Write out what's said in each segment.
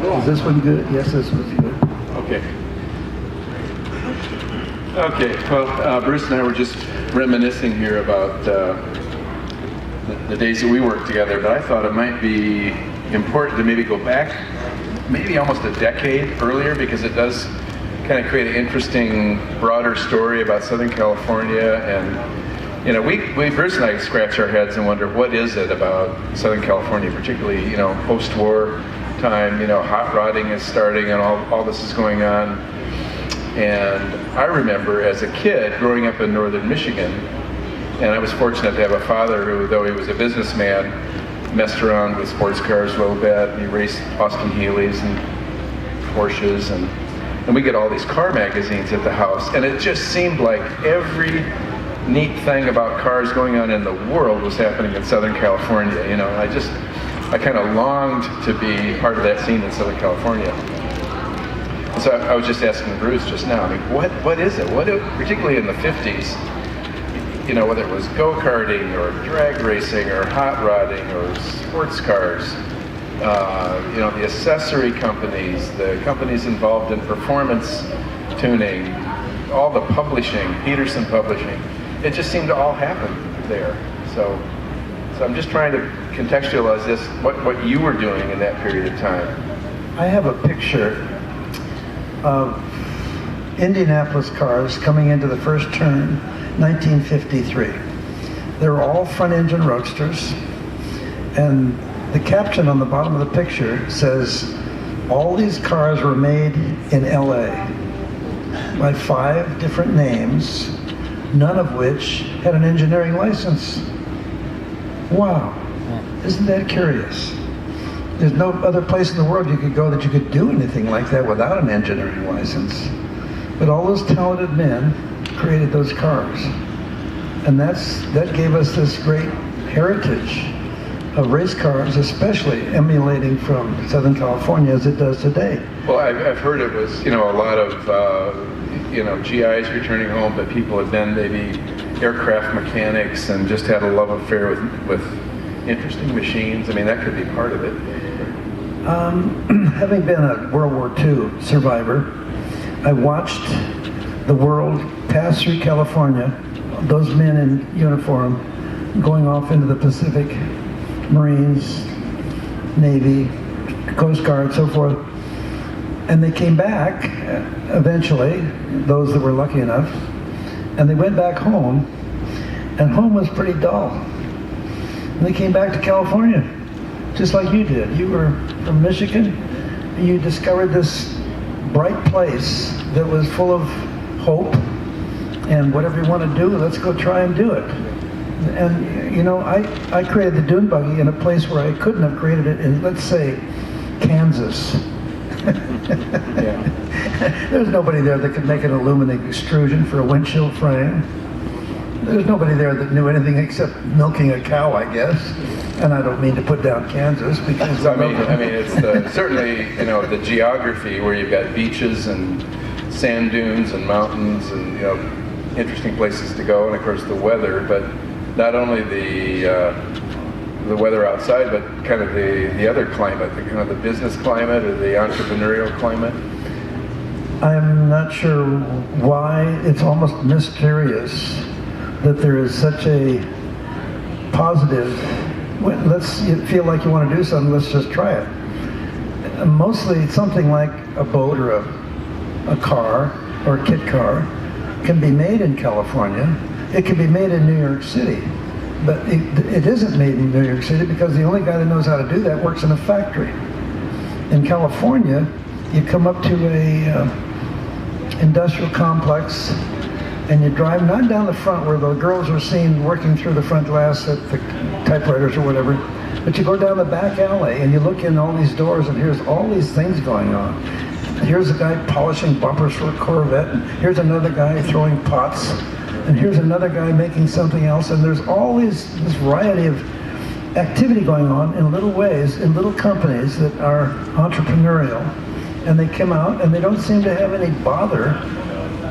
Is this one good? Yes, this one's good. Okay. Okay, well, Bruce and I were just reminiscing here about the days that we worked together, but I thought it might be important to maybe go back maybe almost a decade earlier, because it does kind of create an interesting, broader story about Southern California. And, you know, we Bruce and I scratch our heads and wonder, what is it about Southern California, particularly, you know, post-war time, you know, hot rodding is starting and all this is going on. And I remember as a kid growing up in northern Michigan, and I was fortunate to have a father who, though he was a businessman, messed around with sports cars a little bit. He raced Austin Healey's and Porsches, and we get all these car magazines at the house, and it just seemed like every neat thing about cars going on in the world was happening in Southern California. You know, I kind of longed to be part of that scene in Southern California. And so I was just asking Bruce just now, I mean, what is it? Particularly in the 50s, you know, whether it was go-karting or drag racing or hot rodding or sports cars, you know, the accessory companies, the companies involved in performance tuning, all the publishing, Peterson Publishing, it just seemed to all happen there. So I'm just trying to contextualize this, what you were doing in that period of time. I have a picture of Indianapolis cars coming into the first turn, 1953. They were all front-engine roadsters, and the caption on the bottom of the picture says, all these cars were made in LA by 5 different names, none of which had an engineering license. Wow, isn't that curious? There's no other place in the world you could go that you could do anything like that without an engineering license. But all those talented men created those cars. And that gave us this great heritage of race cars, especially emulating from Southern California as it does today. Well, I've heard it was, you know, a lot of, you know, GIs returning home, but people had been maybe aircraft mechanics and just had a love affair with interesting machines. I mean, that could be part of it. Having been a World War II survivor, I watched the world pass through California, those men in uniform going off into the Pacific, Marines, Navy, Coast Guard, so forth. And they came back, eventually, those that were lucky enough, and they went back home, and home was pretty dull. And they came back to California, just like you did. You were from Michigan, and you discovered this bright place that was full of hope, and whatever you want to do, let's go try and do it. And, you know, I created the dune buggy in a place where I couldn't have created it in, let's say, Kansas. Yeah. There's nobody there that could make an aluminum extrusion for a windshield frame. There's nobody there that knew anything except milking a cow, I guess. And I don't mean to put down Kansas because I mean it's certainly, you know, the geography where you've got beaches and sand dunes and mountains and, you know, interesting places to go, and of course the weather, but not only the weather outside, but kind of the other climate, the kind of the business climate or the entrepreneurial climate. I'm not sure why it's almost mysterious that there is such a positive, let's feel like you want to do something, let's just try it. Mostly something like a boat or a car or a kit car can be made in California. It can be made in New York City, but it isn't made in New York City because the only guy that knows how to do that works in a factory. In California, you come up to a industrial complex and you drive not down the front where the girls are seen working through the front glass at the typewriters or whatever, but you go down the back alley and you look in all these doors and here's all these things going on. Here's a guy polishing bumpers for a Corvette, and here's another guy throwing pots, and here's another guy making something else, and there's all this variety of activity going on in little ways, in little companies that are entrepreneurial, and they come out and they don't seem to have any bother,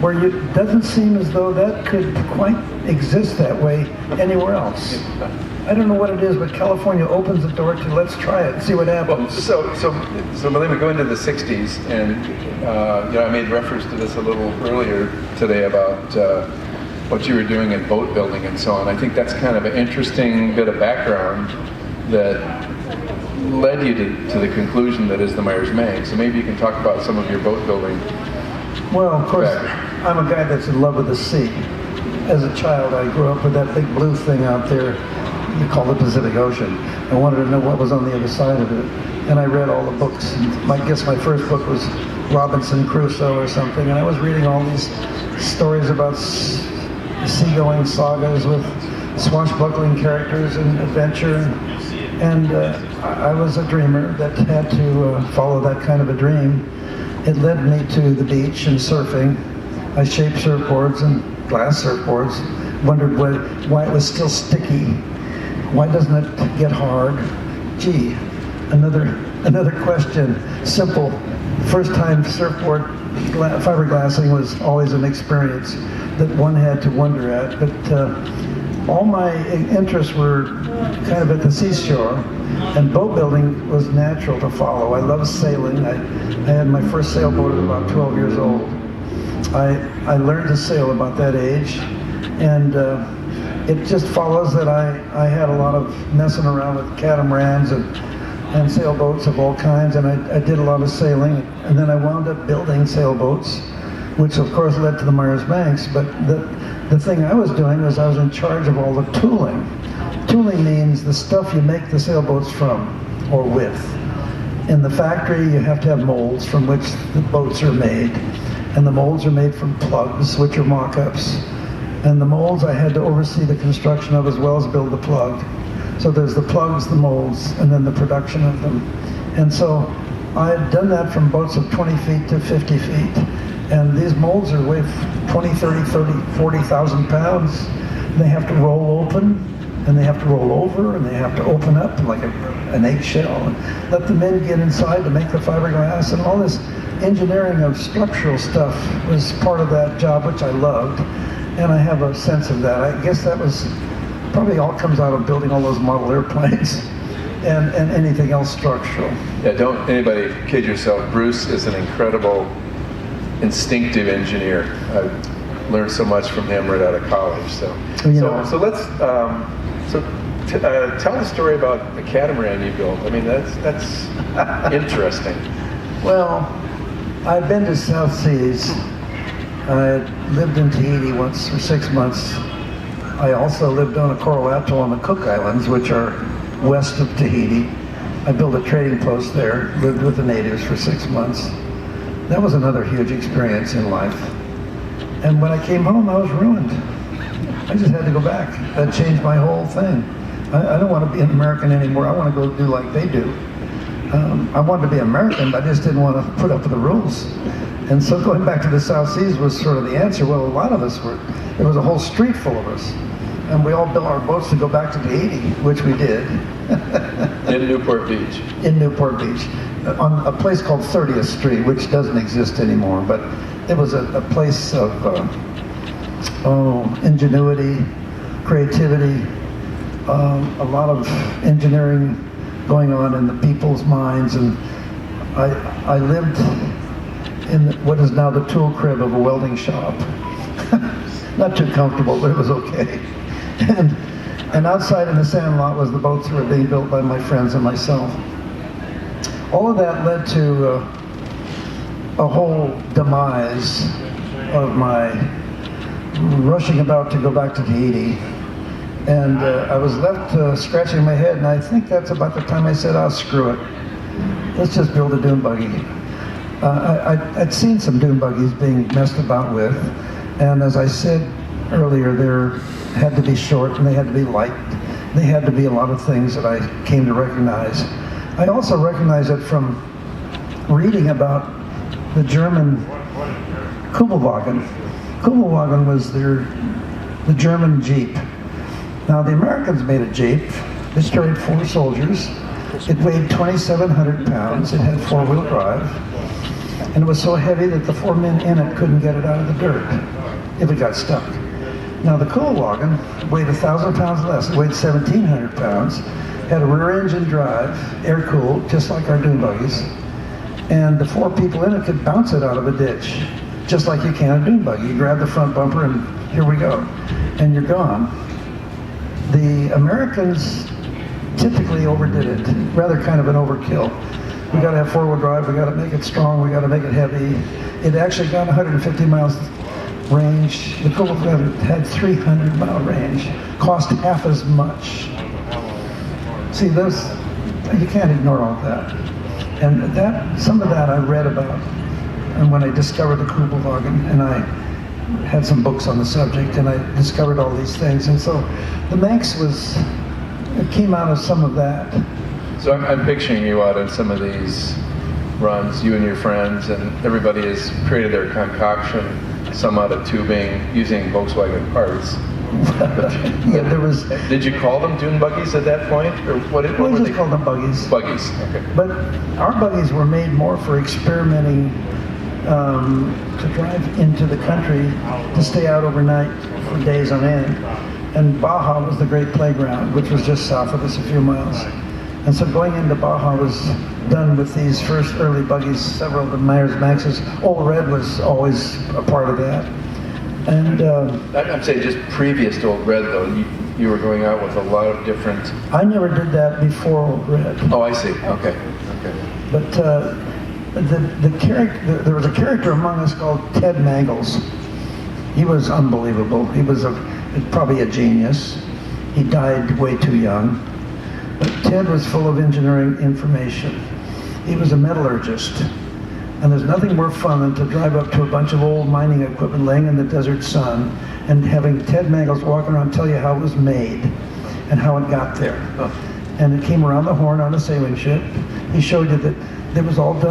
where it doesn't seem as though that could quite exist that way anywhere else. I don't know what it is, but California opens the door to let's try it and see what Well, happens. so let me go into the 60s, and I made reference to this a little earlier today about what you were doing in boat building and so on. I think that's kind of an interesting bit of background that led you to the conclusion that is the Myers-Manx. So maybe you can talk about some of your boat building. Well, of course, Back. I'm a guy that's in love with the sea. As a child, I grew up with that big blue thing out there you call the Pacific Ocean. I wanted to know what was on the other side of it. And I read all the books. And I guess my first book was Robinson Crusoe or something. And I was reading all these stories about seagoing sagas with swashbuckling characters and adventure. And I was a dreamer that had to follow that kind of a dream. It led me to the beach and surfing. I shaped surfboards and glass surfboards. Wondered why it was still sticky. Why doesn't it get hard? Gee, another question. Simple. First time surfboard fiberglassing was always an experience that one had to wonder at. But all my interests were kind of at the seashore, and boat building was natural to follow. I love sailing. I had my first sailboat at about 12 years old. I learned to sail about that age, and it just follows that I had a lot of messing around with catamarans and sailboats of all kinds, and I did a lot of sailing, and then I wound up building sailboats, which of course led to the Myers-Manx. But the thing I was doing was I was in charge of all the tooling. Tooling means the stuff you make the sailboats from or with. In the factory, you have to have molds from which the boats are made, and the molds are made from plugs, which are mock-ups. And the molds I had to oversee the construction of as well as build the plug. So there's the plugs, the molds, and then the production of them. And so I had done that from boats of 20 feet to 50 feet. And these molds are weigh 20, 40,000 pounds. And they have to roll open, and they have to roll over, and they have to open up like an eggshell, and let the men get inside to make the fiberglass. And all this engineering of structural stuff was part of that job, which I loved. And I have a sense of that. I guess that was probably all comes out of building all those model airplanes and anything else structural. Yeah, don't anybody kid yourself. Bruce is an incredible, instinctive engineer. I've learned so much from him right out of college. So let's tell the story about the catamaran you built. I mean, that's interesting. Well, I've been to South Seas. I lived in Tahiti once for 6 months. I also lived on a coral atoll on the Cook Islands, which are west of Tahiti. I built a trading post there, lived with the natives for 6 months. That was another huge experience in life. And when I came home, I was ruined. I just had to go back. That changed my whole thing. I don't want to be an American anymore. I want to go do like they do. I wanted to be American, but I just didn't want to put up with the rules. And so going back to the South Seas was sort of the answer. Well, a lot of us were, there was a whole street full of us. And we all built our boats to go back to Tahiti, which we did. In Newport Beach. In Newport Beach. On a place called 30th Street, which doesn't exist anymore. But it was a place of ingenuity, creativity, a lot of engineering going on in the people's minds. And I lived in what is now the tool crib of a welding shop. Not too comfortable, but it was okay. And outside in the sand lot was the boats that were being built by my friends and myself. All of that led to a whole demise of my rushing about to go back to Tahiti. And I was left scratching my head, and I think that's about the time I said, "Oh, screw it. Let's just build a dune buggy." I'd seen some dune buggies being messed about with, and as I said earlier, they had to be short and they had to be light. They had to be a lot of things that I came to recognize. I also recognized it from reading about the German Kubelwagen. Kubelwagen was the German Jeep. Now the Americans made a Jeep. It carried 4 soldiers. It weighed 2,700 pounds. It had 4-wheel drive. And it was so heavy that the 4 men in it couldn't get it out of the dirt if it got stuck. Now the cool wagon weighed 1,000 pounds less. It weighed 1,700 pounds. Had a rear engine drive, air cooled, just like our dune buggies. And the 4 people in it could bounce it out of a ditch, just like you can a dune buggy. You grab the front bumper and here we go. And you're gone. The Americans typically overdid it, rather kind of an overkill. We got to have 4-wheel drive, we got to make it strong, we got to make it heavy. It actually got 150 miles range. The Cool Wagon had 300-mile range, cost half as much. See, those, you can't ignore all that. And that, some of that I read about, and when I discovered the Kugelwagen, and I had some books on the subject, and I discovered all these things. And so the Manx was, it came out of some of that. So I'm picturing you out on some of these runs, you and your friends, and everybody has created their concoction, some out of tubing, using Volkswagen parts. Yeah, there was. Did you call them dune buggies at that point, or what We were just they? called them buggies. Buggies. Okay. But our buggies were made more for experimenting, to drive into the country, to stay out overnight for days on end. And Baja was the great playground, which was just south of us a few miles. And so going into Baja was done with these first early buggies, several of the Myers Maxes. Old Red was always a part of that. And I'm saying just previous to Old Red, though, you were going out with a lot of different. I never did that before Old Red. Oh, I see. Okay. But the character, there was a character among us called Ted Mangles. He was unbelievable. He was probably a genius. He died way too young. But Ted was full of engineering information. He was a metallurgist. And there's nothing more fun than to drive up to a bunch of old mining equipment laying in the desert sun and having Ted Mangles walk around and tell you how it was made and how it got there. And it came around the horn on a sailing ship. He showed you that it was all done